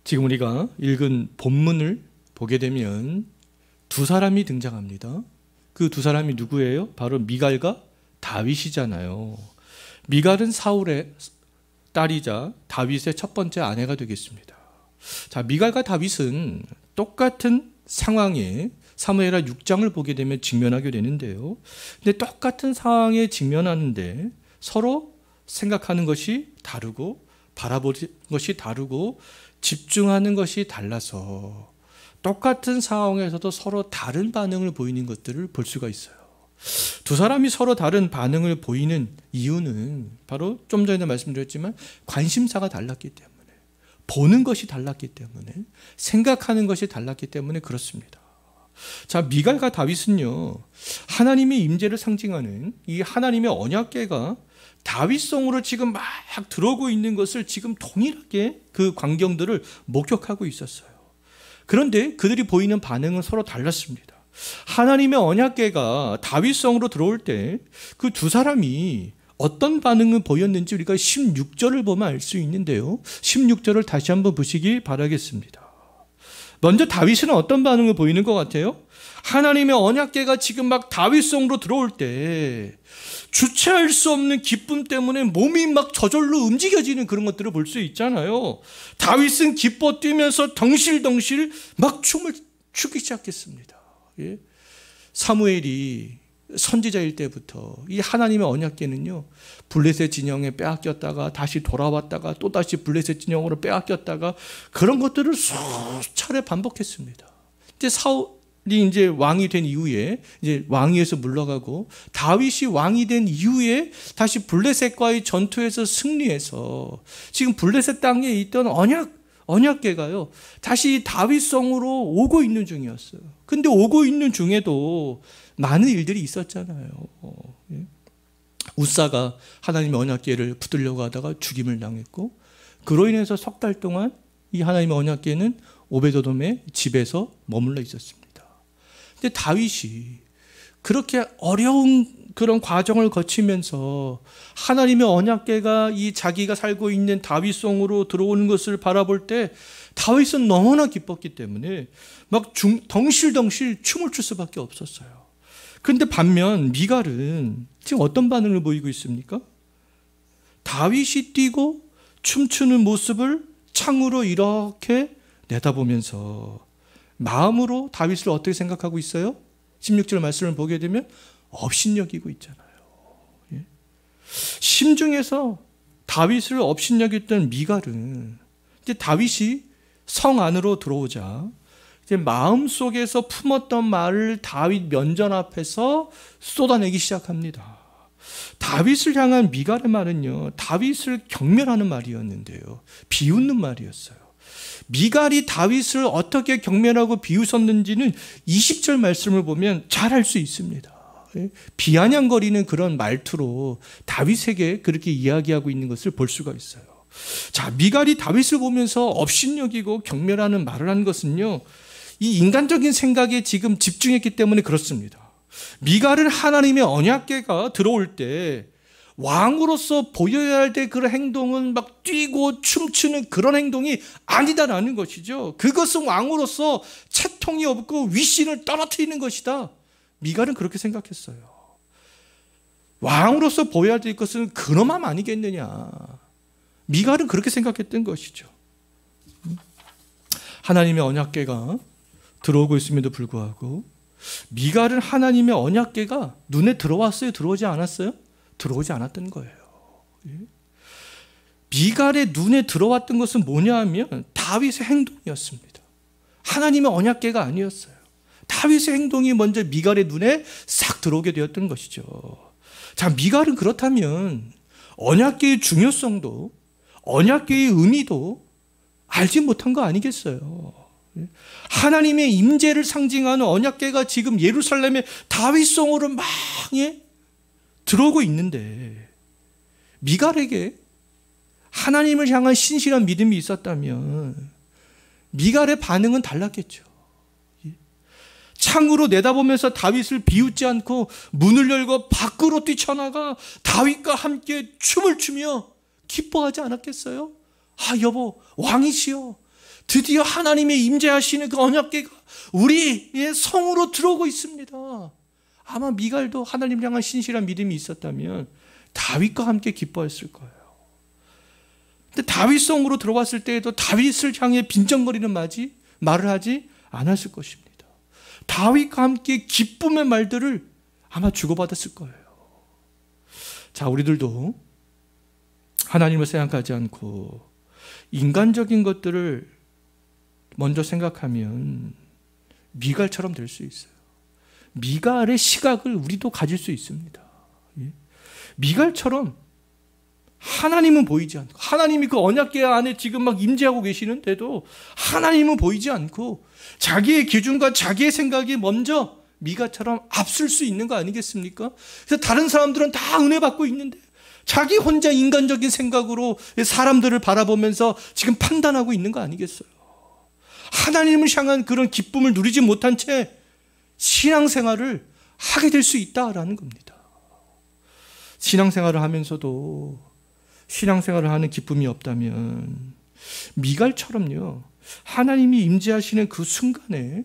지금 우리가 읽은 본문을 보게 되면 두 사람이 등장합니다. 그 두 사람이 누구예요? 바로 미갈과 다윗이잖아요. 미갈은 사울의 딸이자 다윗의 첫 번째 아내가 되겠습니다. 자, 미갈과 다윗은 똑같은 상황에 사무엘하 6장을 보게 되면 직면하게 되는데요. 근데 똑같은 상황에 직면하는데 서로 생각하는 것이 다르고 바라보는 것이 다르고 집중하는 것이 달라서 똑같은 상황에서도 서로 다른 반응을 보이는 것들을 볼 수가 있어요. 두 사람이 서로 다른 반응을 보이는 이유는 바로 좀 전에 말씀드렸지만 관심사가 달랐기 때문에, 보는 것이 달랐기 때문에, 생각하는 것이 달랐기 때문에 그렇습니다. 자, 미갈과 다윗은요, 하나님의 임재를 상징하는 이 하나님의 언약궤가 다윗성으로 지금 막 들어오고 있는 것을 지금 동일하게 그 광경들을 목격하고 있었어요. 그런데 그들이 보이는 반응은 서로 달랐습니다. 하나님의 언약궤가 다윗성으로 들어올 때 그 두 사람이 어떤 반응을 보였는지 우리가 16절을 보면 알 수 있는데요. 16절을 다시 한번 보시기 바라겠습니다. 먼저 다윗은 어떤 반응을 보이는 것 같아요? 하나님의 언약궤가 지금 막 다윗성으로 들어올 때 주체할 수 없는 기쁨 때문에 몸이 막 저절로 움직여지는 그런 것들을 볼 수 있잖아요. 다윗은 기뻐 뛰면서 덩실덩실 막 춤을 추기 시작했습니다. 예? 사무엘이 선지자일 때부터 이 하나님의 언약궤는요, 블레셋 진영에 빼앗겼다가 다시 돌아왔다가 또 다시 블레셋 진영으로 빼앗겼다가 그런 것들을 수차례 반복했습니다. 이제 사울이 이제 왕이 된 이후에 이제 왕위에서 물러가고 다윗이 왕이 된 이후에 다시 블레셋과의 전투에서 승리해서 지금 블레셋 땅에 있던 언약궤가요 다시 다윗성으로 오고 있는 중이었어요. 근데 오고 있는 중에도 많은 일들이 있었잖아요. 우사가 하나님의 언약궤를 붙들려고 하다가 죽임을 당했고, 그로 인해서 석 달 동안 이 하나님의 언약궤는 오베드돔의 집에서 머물러 있었습니다. 근데 다윗이 그렇게 어려운 그런 과정을 거치면서 하나님의 언약궤가 이 자기가 살고 있는 다윗성으로 들어오는 것을 바라볼 때 다윗은 너무나 기뻤기 때문에 막 덩실덩실 춤을 출 수밖에 없었어요. 그런데 반면 미갈은 지금 어떤 반응을 보이고 있습니까? 다윗이 뛰고 춤추는 모습을 창으로 이렇게 내다보면서 마음으로 다윗을 어떻게 생각하고 있어요? 16절 말씀을 보게 되면 업신여기고 있잖아요. 예? 심중에서 다윗을 업신여겼던 미갈은 이제 다윗이 성 안으로 들어오자 이제 마음속에서 품었던 말을 다윗 면전 앞에서 쏟아내기 시작합니다. 다윗을 향한 미갈의 말은요, 다윗을 경멸하는 말이었는데요, 비웃는 말이었어요. 미갈이 다윗을 어떻게 경멸하고 비웃었는지는 20절 말씀을 보면 잘 알 수 있습니다. 비아냥거리는 그런 말투로 다윗에게 그렇게 이야기하고 있는 것을 볼 수가 있어요. 자, 미갈이 다윗을 보면서 업신여기고 경멸하는 말을 한 것은요, 이 인간적인 생각에 지금 집중했기 때문에 그렇습니다. 미갈은 하나님의 언약궤가 들어올 때 왕으로서 보여야 할 때 그런 행동은 막 뛰고 춤추는 그런 행동이 아니다라는 것이죠. 그것은 왕으로서 채통이 없고 위신을 떨어뜨리는 것이다. 미갈은 그렇게 생각했어요. 왕으로서 보여야 될 것은 근엄함 아니겠느냐. 미갈은 그렇게 생각했던 것이죠. 하나님의 언약궤가 들어오고 있음에도 불구하고 미갈은 하나님의 언약궤가 눈에 들어왔어요? 들어오지 않았어요? 들어오지 않았던 거예요. 미갈의 눈에 들어왔던 것은 뭐냐 하면 다윗의 행동이었습니다. 하나님의 언약궤가 아니었어요. 다윗의 행동이 먼저 미갈의 눈에 싹 들어오게 되었던 것이죠. 자, 미갈은 그렇다면 언약궤의 중요성도 언약궤의 의미도 알지 못한 거 아니겠어요? 하나님의 임재를 상징하는 언약궤가 지금 예루살렘의 다윗성으로 막 들어오고 있는데 미갈에게 하나님을 향한 신실한 믿음이 있었다면 미갈의 반응은 달랐겠죠. 창으로 내다보면서 다윗을 비웃지 않고 문을 열고 밖으로 뛰쳐나가 다윗과 함께 춤을 추며 기뻐하지 않았겠어요? 여보, 왕이시여, 드디어 하나님의 임재하시는 그 언약궤가 우리의 성으로 들어오고 있습니다. 아마 미갈도 하나님 향한 신실한 믿음이 있었다면 다윗과 함께 기뻐했을 거예요. 근데 다윗 성으로 들어왔을 때에도 다윗을 향해 빈정거리는 말을 하지 않았을 것입니다. 다윗과 함께 기쁨의 말들을 아마 주고받았을 거예요. 자, 우리들도 하나님을 생각하지 않고 인간적인 것들을 먼저 생각하면 미갈처럼 될 수 있어요. 미갈의 시각을 우리도 가질 수 있습니다. 미갈처럼 하나님은 보이지 않고, 하나님이 그 언약궤 안에 지금 막 임재하고 계시는데도 하나님은 보이지 않고 자기의 기준과 자기의 생각이 먼저 미갈처럼 앞설 수 있는 거 아니겠습니까? 그래서 다른 사람들은 다 은혜 받고 있는데 자기 혼자 인간적인 생각으로 사람들을 바라보면서 지금 판단하고 있는 거 아니겠어요? 하나님을 향한 그런 기쁨을 누리지 못한 채 신앙생활을 하게 될 수 있다라는 겁니다. 신앙생활을 하면서도 신앙생활을 하는 기쁨이 없다면 미갈처럼요, 하나님이 임재하시는 그 순간에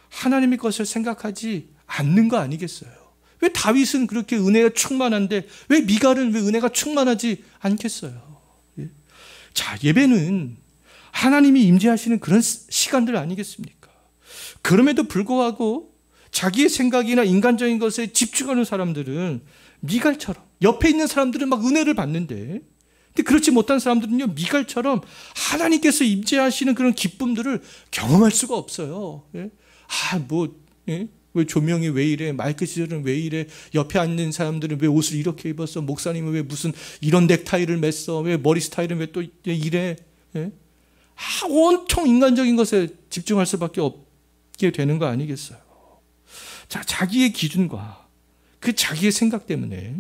하나님의 것을 생각하지 않는 거 아니겠어요? 왜 다윗은 그렇게 은혜가 충만한데 왜 미갈은 왜 은혜가 충만하지 않겠어요? 자, 예배는 하나님이 임재하시는 그런 시간들 아니겠습니까? 그럼에도 불구하고 자기의 생각이나 인간적인 것에 집중하는 사람들은 미갈처럼, 옆에 있는 사람들은 막 은혜를 받는데, 근데 그렇지 못한 사람들은요, 미갈처럼 하나님께서 임재하시는 그런 기쁨들을 경험할 수가 없어요. 왜 조명이 왜 이래? 마이크 시절은 왜 이래? 옆에 앉는 사람들은 왜 옷을 이렇게 입었어? 목사님은 왜 무슨 이런 넥타이를 맸어? 왜 머리 스타일은 왜 또 이래? 온통 인간적인 것에 집중할 수밖에 없게 되는 거 아니겠어요? 자, 자기의 기준과 그 자기의 생각 때문에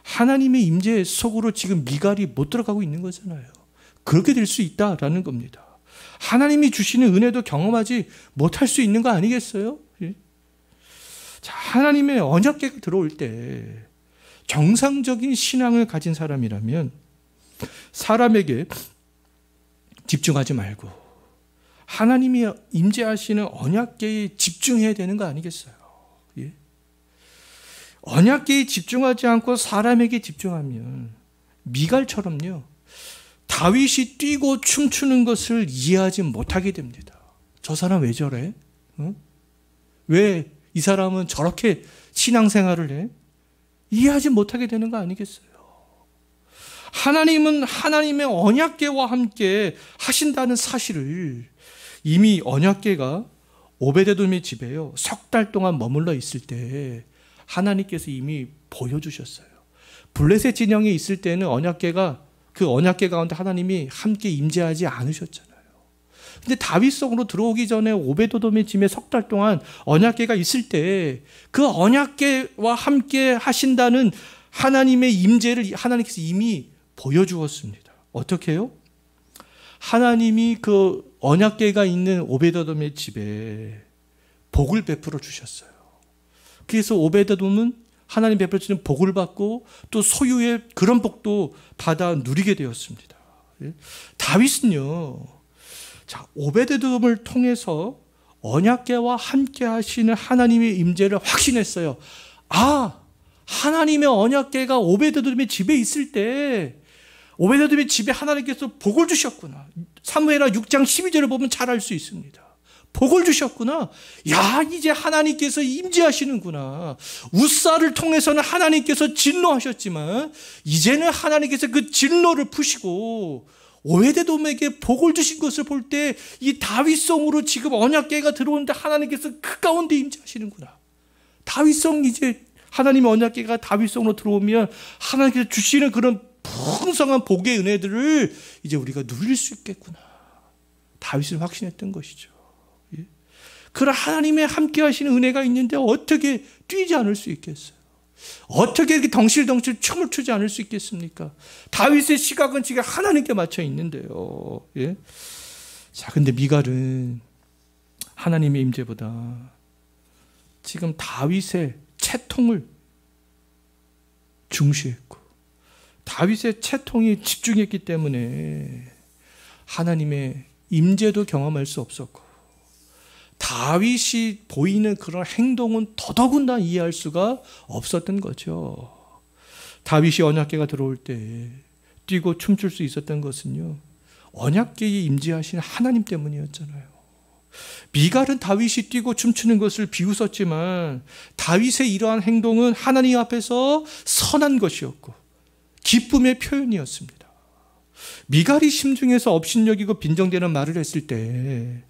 하나님의 임재 속으로 지금 미갈이 못 들어가고 있는 거잖아요. 그렇게 될 수 있다라는 겁니다. 하나님이 주시는 은혜도 경험하지 못할 수 있는 거 아니겠어요? 자, 하나님의 언약궤가 들어올 때 정상적인 신앙을 가진 사람이라면 사람에게 집중하지 말고 하나님이 임재하시는 언약궤에 집중해야 되는 거 아니겠어요? 언약궤에 집중하지 않고 사람에게 집중하면 미갈처럼요, 다윗이 뛰고 춤추는 것을 이해하지 못하게 됩니다. 저 사람 왜 저래? 왜 이 사람은 저렇게 신앙생활을 해? 이해하지 못하게 되는 거 아니겠어요? 하나님은 하나님의 언약궤와 함께 하신다는 사실을 이미 언약궤가 오베데돔의 집에요, 석 달 동안 머물러 있을 때 하나님께서 이미 보여주셨어요. 블레셋 진영에 있을 때는 그 언약궤 가운데 하나님이 함께 임재하지 않으셨잖아요. 근데 다윗 성으로 들어오기 전에 오베데돔의 집에 석 달 동안 언약궤가 있을 때 그 언약궤와 함께 하신다는 하나님의 임재를 하나님께서 이미 보여주었습니다. 어떻게 해요? 하나님이 그 언약궤가 있는 오베데돔의 집에 복을 베풀어 주셨어요. 그래서 오베데돔은 하나님 베풀어 주는 복을 받고 또 소유의 그런 복도 받아 누리게 되었습니다. 다윗은요, 자, 오베데돔을 통해서 언약궤와 함께 하시는 하나님의 임재를 확신했어요. 하나님의 언약궤가 오베데돔의 집에 있을 때 오베데돔의 집에 하나님께서 복을 주셨구나. 사무엘하 6장 12절을 보면 잘 알 수 있습니다. 복을 주셨구나. 야, 이제 하나님께서 임재하시는구나. 우사를 통해서는 하나님께서 진노하셨지만 이제는 하나님께서 그 진노를 푸시고 오베데돔에게 복을 주신 것을 볼 때 이 다윗성으로 지금 언약궤가 들어오는데 하나님께서 그 가운데 임재하시는구나. 다윗성, 이제 하나님의 언약궤가 다윗성으로 들어오면 하나님께서 주시는 그런 풍성한 복의 은혜들을 이제 우리가 누릴 수 있겠구나. 다윗은 확신했던 것이죠. 그런 하나님의 함께 하시는 은혜가 있는데 어떻게 뛰지 않을 수 있겠어요? 어떻게 이렇게 덩실덩실 춤을 추지 않을 수 있겠습니까? 다윗의 시각은 지금 하나님께 맞춰 있는데요. 자, 근데 미갈은 하나님의 임재보다 지금 다윗의 채통을 중시했고 다윗의 채통이 집중했기 때문에 하나님의 임재도 경험할 수 없었고, 다윗이 보이는 그런 행동은 더더군다나 이해할 수가 없었던 거죠. 다윗이 언약궤가 들어올 때 뛰고 춤출 수 있었던 것은요, 언약궤에 임재하신 하나님 때문이었잖아요. 미갈은 다윗이 뛰고 춤추는 것을 비웃었지만 다윗의 이러한 행동은 하나님 앞에서 선한 것이었고 기쁨의 표현이었습니다. 미갈이 심중에서 업신여기고 빈정대는 말을 했을 때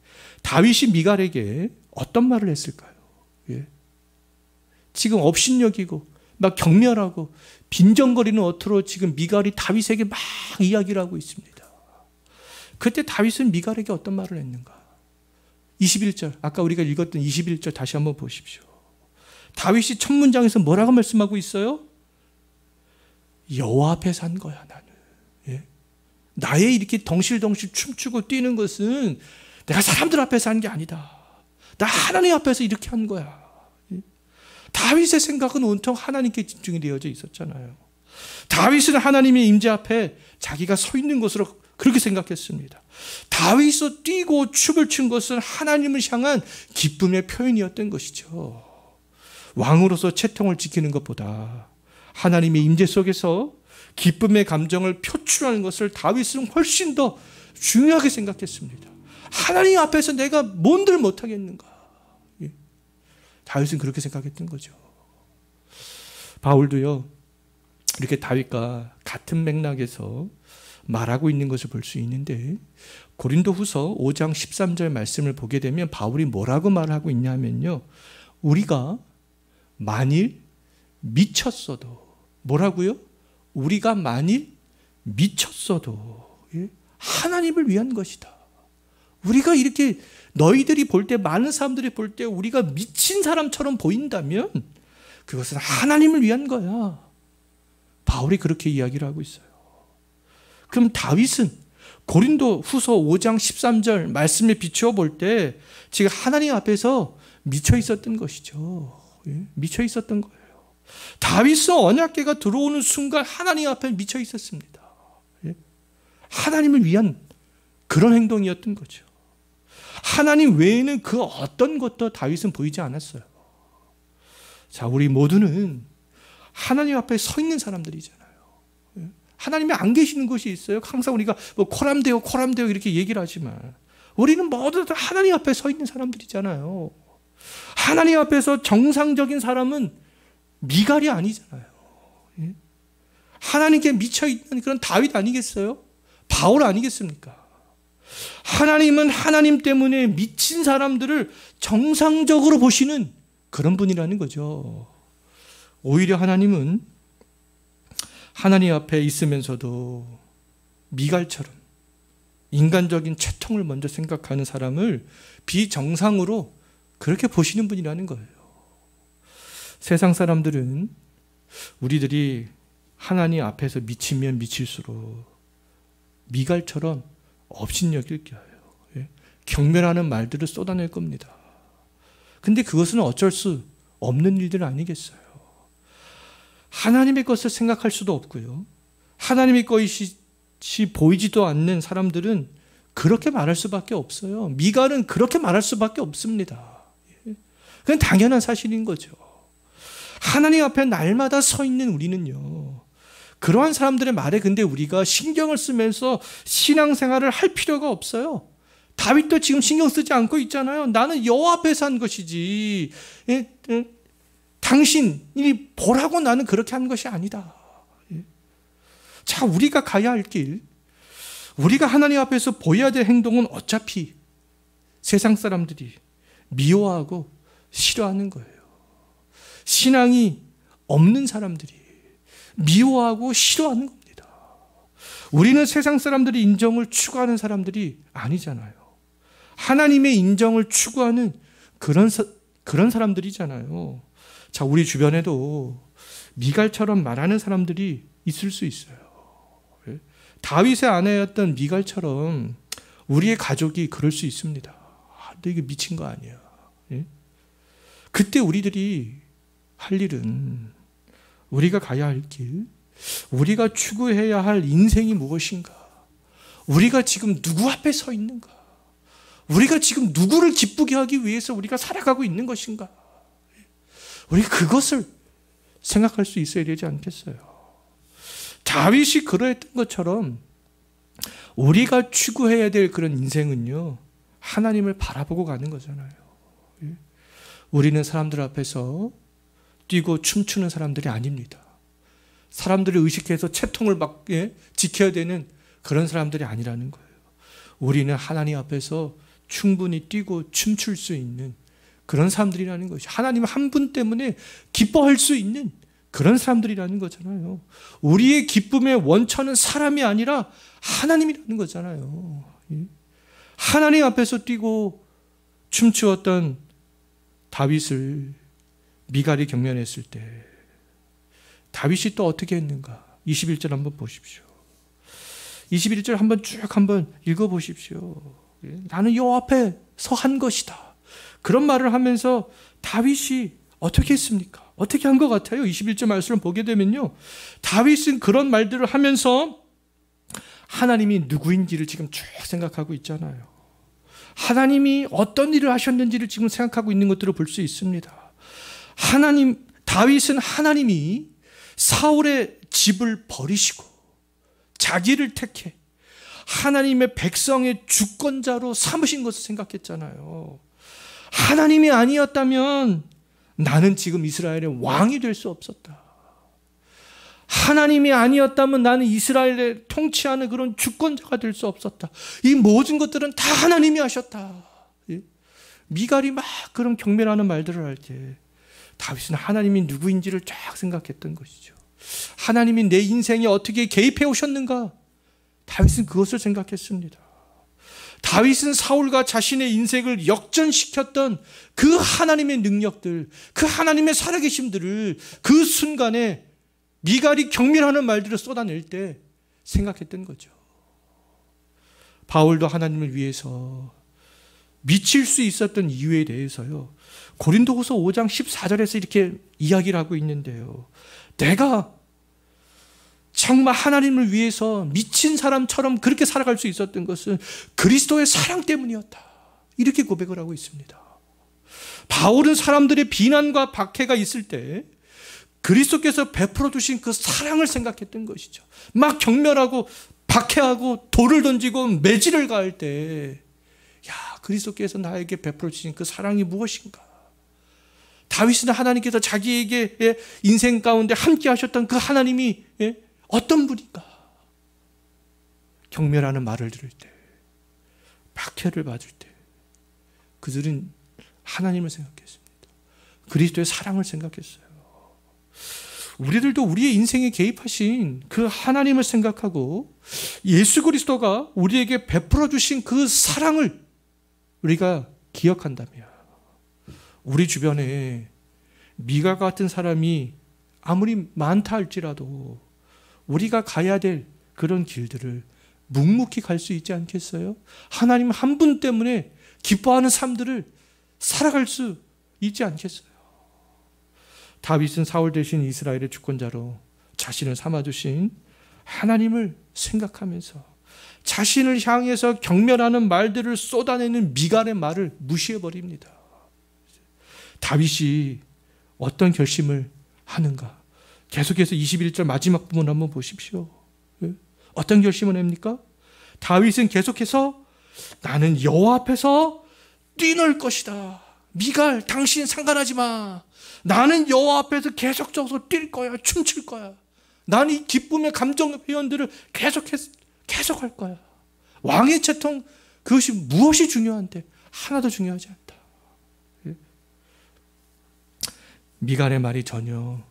다윗이 미갈에게 어떤 말을 했을까요? 예. 지금 업신여기고 막 경멸하고 빈정거리는 어투로 지금 미갈이 다윗에게 막 이야기를 하고 있습니다. 그때 다윗은 미갈에게 어떤 말을 했는가? 21절, 아까 우리가 읽었던 21절 다시 한번 보십시오. 다윗이 첫 문장에서 뭐라고 말씀하고 있어요? 여호와 앞에 산 거야, 나는. 예? 나의 이렇게 덩실덩실 춤추고 뛰는 것은 내가 사람들 앞에서 한 게 아니다. 나 하나님 앞에서 이렇게 한 거야. 예? 다윗의 생각은 온통 하나님께 집중이 되어져 있었잖아요. 다윗은 하나님의 임재 앞에 자기가 서 있는 것으로 그렇게 생각했습니다. 다윗이 뛰고 춤을 춘 것은 하나님을 향한 기쁨의 표현이었던 것이죠. 왕으로서 채통을 지키는 것보다 하나님의 임재 속에서 기쁨의 감정을 표출하는 것을 다윗은 훨씬 더 중요하게 생각했습니다. 하나님 앞에서 내가 뭔들 못하겠는가. 예. 다윗은 그렇게 생각했던 거죠. 바울도요, 이렇게 다윗과 같은 맥락에서 말하고 있는 것을 볼 수 있는데, 고린도후서 5장 13절 말씀을 보게 되면 바울이 뭐라고 말하고 있냐면요, 우리가 만일 미쳤어도, 뭐라고요? 우리가 만일 미쳤어도 하나님을 위한 것이다. 우리가 이렇게 너희들이 볼 때, 많은 사람들이 볼 때 우리가 미친 사람처럼 보인다면 그것은 하나님을 위한 거야. 바울이 그렇게 이야기를 하고 있어요. 그럼 다윗은 고린도 후서 5장 13절 말씀에 비추어 볼 때 지금 하나님 앞에서 미쳐 있었던 것이죠. 미쳐 있었던 거예요. 다윗은 언약궤가 들어오는 순간 하나님 앞에 미쳐 있었습니다. 하나님을 위한 그런 행동이었던 거죠. 하나님 외에는 그 어떤 것도 다윗은 보이지 않았어요. 자, 우리 모두는 하나님 앞에 서 있는 사람들이잖아요. 하나님이 안 계시는 곳이 있어요. 항상 우리가 뭐 코람데오 이렇게 얘기를 하지만 우리는 모두 다 하나님 앞에 서 있는 사람들이잖아요. 하나님 앞에서 정상적인 사람은 미갈이 아니잖아요. 하나님께 미쳐있는 그런 다윗 아니겠어요? 바울 아니겠습니까? 하나님은 하나님 때문에 미친 사람들을 정상적으로 보시는 그런 분이라는 거죠. 오히려 하나님은 하나님 앞에 있으면서도 미갈처럼 인간적인 채통을 먼저 생각하는 사람을 비정상으로 그렇게 보시는 분이라는 거예요. 세상 사람들은 우리들이 하나님 앞에서 미치면 미칠수록 미갈처럼 업신여길 거예요. 경멸하는 말들을 쏟아낼 겁니다. 근데 그것은 어쩔 수 없는 일들 아니겠어요. 하나님의 것을 생각할 수도 없고요. 하나님의 것이 보이지도 않는 사람들은 그렇게 말할 수밖에 없어요. 미갈은 그렇게 말할 수밖에 없습니다. 그건 당연한 사실인 거죠. 하나님 앞에 날마다 서 있는 우리는요, 그러한 사람들의 말에 근데 우리가 신경을 쓰면서 신앙생활을 할 필요가 없어요. 다윗도 지금 신경 쓰지 않고 있잖아요. 나는 여호와 앞에서 한 것이지 당신이 보라고 나는 그렇게 한 것이 아니다. 자, 우리가 가야 할 길, 우리가 하나님 앞에서 보여야 될 행동은 어차피 세상 사람들이 미워하고 싫어하는 거예요. 신앙이 없는 사람들이 미워하고 싫어하는 겁니다. 우리는 세상 사람들이 인정을 추구하는 사람들이 아니잖아요. 하나님의 인정을 추구하는 그런 사람들이잖아요. 자, 우리 주변에도 미갈처럼 말하는 사람들이 있을 수 있어요. 다윗의 아내였던 미갈처럼 우리의 가족이 그럴 수 있습니다. 너 이게 미친 거 아니야. 그때 우리들이 할 일은, 우리가 가야 할 길, 우리가 추구해야 할 인생이 무엇인가, 우리가 지금 누구 앞에 서 있는가? 우리가 지금 누구를 기쁘게 하기 위해서 우리가 살아가고 있는 것인가? 우리 그것을 생각할 수 있어야 되지 않겠어요? 다윗이 그러했던 것처럼 우리가 추구해야 될 그런 인생은요, 하나님을 바라보고 가는 거잖아요. 우리는 사람들 앞에서 뛰고 춤추는 사람들이 아닙니다. 사람들을 의식해서 채통을 막 지켜야 되는 그런 사람들이 아니라는 거예요. 우리는 하나님 앞에서 충분히 뛰고 춤출 수 있는 그런 사람들이라는 것이, 하나님 한 분 때문에 기뻐할 수 있는 그런 사람들이라는 거잖아요. 우리의 기쁨의 원천은 사람이 아니라 하나님이라는 거잖아요. 하나님 앞에서 뛰고 춤추었던 다윗을 미갈이 경멸했을 때 다윗이 또 어떻게 했는가? 21절 한번 보십시오. 21절 한번 읽어보십시오. 나는 여호와 앞에 서한 것이다. 그런 말을 하면서 다윗이 어떻게 했습니까? 어떻게 한 것 같아요? 21절 말씀을 보게 되면요, 다윗은 그런 말들을 하면서 하나님이 누구인지를 지금 쭉 생각하고 있잖아요. 하나님이 어떤 일을 하셨는지를 지금 생각하고 있는 것들을 볼 수 있습니다. 다윗은 하나님이 사울의 집을 버리시고 자기를 택해 하나님의 백성의 주권자로 삼으신 것을 생각했잖아요. 하나님이 아니었다면 나는 지금 이스라엘의 왕이 될 수 없었다. 하나님이 아니었다면 나는 이스라엘을 통치하는 그런 주권자가 될 수 없었다. 이 모든 것들은 다 하나님이 하셨다. 미갈이 막 그런 경멸하는 말들을 할 때 다윗은 하나님이 누구인지를 쫙 생각했던 것이죠. 하나님이 내 인생에 어떻게 개입해 오셨는가? 다윗은 그것을 생각했습니다. 다윗은 사울과 자신의 인생을 역전시켰던 그 하나님의 능력들, 그 하나님의 살아계심들을 그 순간에 미갈이 경멸하는 말들을 쏟아낼 때 생각했던 거죠. 바울도 하나님을 위해서 미칠 수 있었던 이유에 대해서요, 고린도후서 5장 14절에서 이렇게 이야기를 하고 있는데요, 내가 정말 하나님을 위해서 미친 사람처럼 그렇게 살아갈 수 있었던 것은 그리스도의 사랑 때문이었다, 이렇게 고백을 하고 있습니다. 바울은 사람들의 비난과 박해가 있을 때 그리스도께서 베풀어 주신 그 사랑을 생각했던 것이죠. 막 경멸하고 박해하고 돌을 던지고 매질을 가할 때, 야, 그리스도께서 나에게 베풀어 주신 그 사랑이 무엇인가? 다윗은 하나님께서 자기에게 인생 가운데 함께 하셨던 그 하나님이 어떤 분인가? 경멸하는 말을 들을 때, 박해를 받을 때 그들은 하나님을 생각했습니다. 그리스도의 사랑을 생각했어요. 우리들도 우리의 인생에 개입하신 그 하나님을 생각하고 예수 그리스도가 우리에게 베풀어 주신 그 사랑을 우리가 기억한다면, 우리 주변에 미갈 같은 사람이 아무리 많다 할지라도 우리가 가야 될 그런 길들을 묵묵히 갈 수 있지 않겠어요? 하나님 한 분 때문에 기뻐하는 삶들을 살아갈 수 있지 않겠어요? 다윗은 사울 대신 이스라엘의 주권자로 자신을 삼아주신 하나님을 생각하면서 자신을 향해서 경멸하는 말들을 쏟아내는 미갈의 말을 무시해버립니다. 다윗이 어떤 결심을 하는가? 계속해서 21절 마지막 부분 한번 보십시오. 어떤 결심을 합니까? 다윗은 계속해서 나는 여호와 앞에서 뛰놀 것이다. 미갈, 당신 상관하지 마. 나는 여호와 앞에서 계속적으로 뛸 거야. 춤출 거야. 나는 이 기쁨의 감정 표현들을 계속할 거야. 왕의 채통, 그것이 무엇이 중요한데 하나도 중요하지 않다. 미갈의 말이 전혀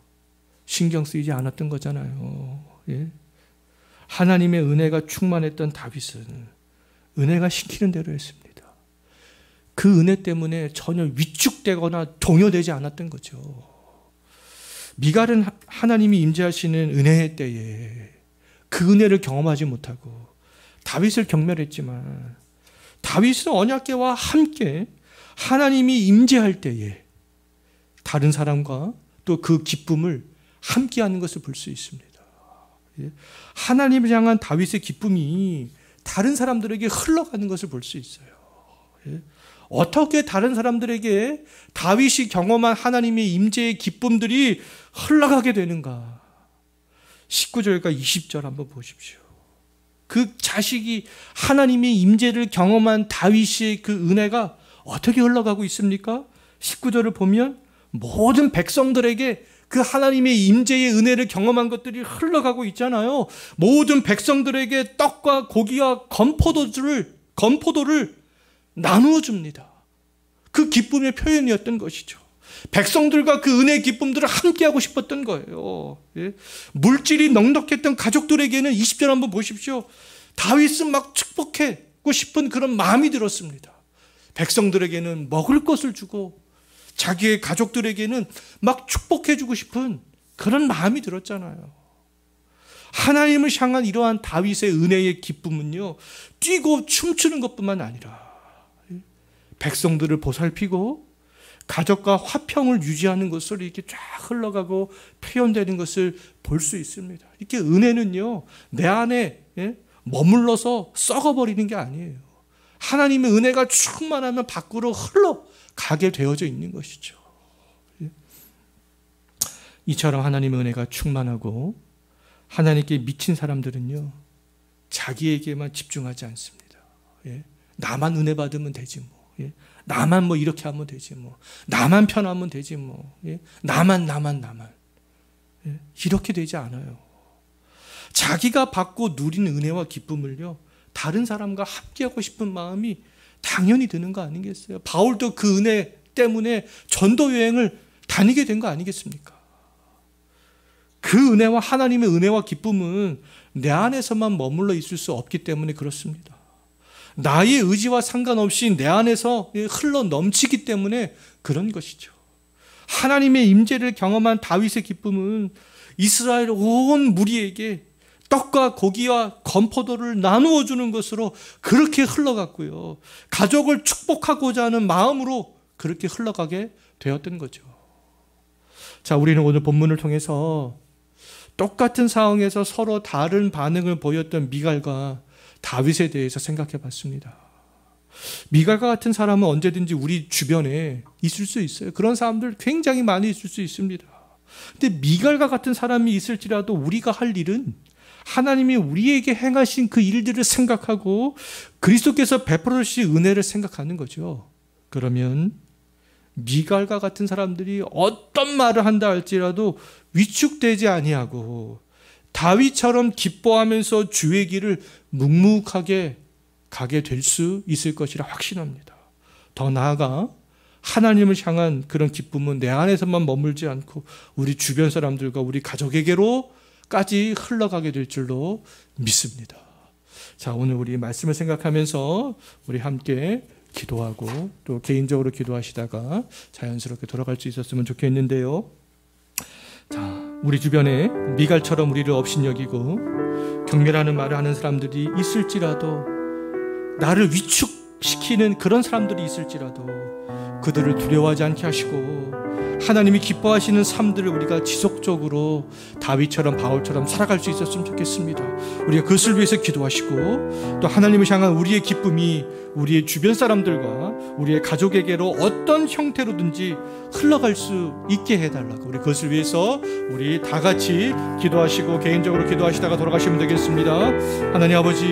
신경 쓰이지 않았던 거잖아요. 하나님의 은혜가 충만했던 다윗은 은혜가 시키는 대로 했습니다. 그 은혜 때문에 전혀 위축되거나 동요되지 않았던 거죠. 미갈은 하나님이 임재하시는 은혜의 때에 그 은혜를 경험하지 못하고 다윗을 경멸했지만, 다윗은 언약궤와 함께 하나님이 임재할 때에 다른 사람과 또 그 기쁨을 함께하는 것을 볼 수 있습니다. 하나님을 향한 다윗의 기쁨이 다른 사람들에게 흘러가는 것을 볼 수 있어요. 예? 어떻게 다른 사람들에게 다윗이 경험한 하나님의 임재의 기쁨들이 흘러가게 되는가? 19절과 20절 한번 보십시오. 그 자식이 하나님의 임재를 경험한 다윗의 그 은혜가 어떻게 흘러가고 있습니까? 19절을 보면 모든 백성들에게 그 하나님의 임재의 은혜를 경험한 것들이 흘러가고 있잖아요. 모든 백성들에게 떡과 고기와 건포도를 나누어 줍니다. 그 기쁨의 표현이었던 것이죠. 백성들과 그 은혜의 기쁨들을 함께하고 싶었던 거예요. 예? 물질이 넉넉했던 가족들에게는 20절 한번 보십시오. 다윗은 막 축복하고 싶은 그런 마음이 들었습니다. 백성들에게는 먹을 것을 주고 자기의 가족들에게는 막 축복해주고 싶은 그런 마음이 들었잖아요. 하나님을 향한 이러한 다윗의 은혜의 기쁨은요, 뛰고 춤추는 것뿐만 아니라 백성들을 보살피고 가족과 화평을 유지하는 것으로 이렇게 쫙 흘러가고 표현되는 것을 볼 수 있습니다. 이렇게 은혜는요, 내 안에 머물러서 썩어버리는 게 아니에요. 하나님의 은혜가 충만하면 밖으로 흘러가게 되어져 있는 것이죠. 이처럼 하나님의 은혜가 충만하고 하나님께 미친 사람들은요, 자기에게만 집중하지 않습니다. 나만 은혜 받으면 되지 뭐. 나만 뭐 이렇게 하면 되지 뭐. 나만 편하면 되지 뭐. 나만. 이렇게 되지 않아요. 자기가 받고 누리는 은혜와 기쁨을요, 다른 사람과 함께하고 싶은 마음이 당연히 드는 거 아니겠어요? 바울도 그 은혜 때문에 전도 여행을 다니게 된 거 아니겠습니까? 그 은혜와 하나님의 은혜와 기쁨은 내 안에서만 머물러 있을 수 없기 때문에 그렇습니다. 나의 의지와 상관없이 내 안에서 흘러 넘치기 때문에 그런 것이죠. 하나님의 임재를 경험한 다윗의 기쁨은 이스라엘 온 무리에게 떡과 고기와 건포도를 나누어 주는 것으로 그렇게 흘러갔고요. 가족을 축복하고자 하는 마음으로 그렇게 흘러가게 되었던 거죠. 자, 우리는 오늘 본문을 통해서 똑같은 상황에서 서로 다른 반응을 보였던 미갈과 다윗에 대해서 생각해 봤습니다. 미갈과 같은 사람은 언제든지 우리 주변에 있을 수 있어요. 그런 사람들 굉장히 많이 있을 수 있습니다. 근데 미갈과 같은 사람이 있을지라도 우리가 할 일은 하나님이 우리에게 행하신 그 일들을 생각하고 그리스도께서 베풀어 주신 은혜를 생각하는 거죠. 그러면 미갈과 같은 사람들이 어떤 말을 한다 할지라도 위축되지 아니하고 다윗처럼 기뻐하면서 주의 길을 묵묵하게 가게 될 수 있을 것이라 확신합니다. 더 나아가 하나님을 향한 그런 기쁨은 내 안에서만 머물지 않고 우리 주변 사람들과 우리 가족에게로까지 흘러가게 될 줄로 믿습니다. 자, 오늘 우리 말씀을 생각하면서 우리 함께 기도하고 또 개인적으로 기도하시다가 자연스럽게 돌아갈 수 있었으면 좋겠는데요. 자, 우리 주변에 미갈처럼 우리를 업신여기고 경멸하는 말을 하는 사람들이 있을지라도, 나를 위축시키는 그런 사람들이 있을지라도 그들을 두려워하지 않게 하시고 하나님이 기뻐하시는 삶들을 우리가 지속적으로 다윗처럼 바울처럼 살아갈 수 있었으면 좋겠습니다. 우리가 그것을 위해서 기도하시고 또 하나님을 향한 우리의 기쁨이 우리의 주변 사람들과 우리의 가족에게로 어떤 형태로든지 흘러갈 수 있게 해달라고, 우리 그것을 위해서 우리 다 같이 기도하시고 개인적으로 기도하시다가 돌아가시면 되겠습니다. 하나님 아버지,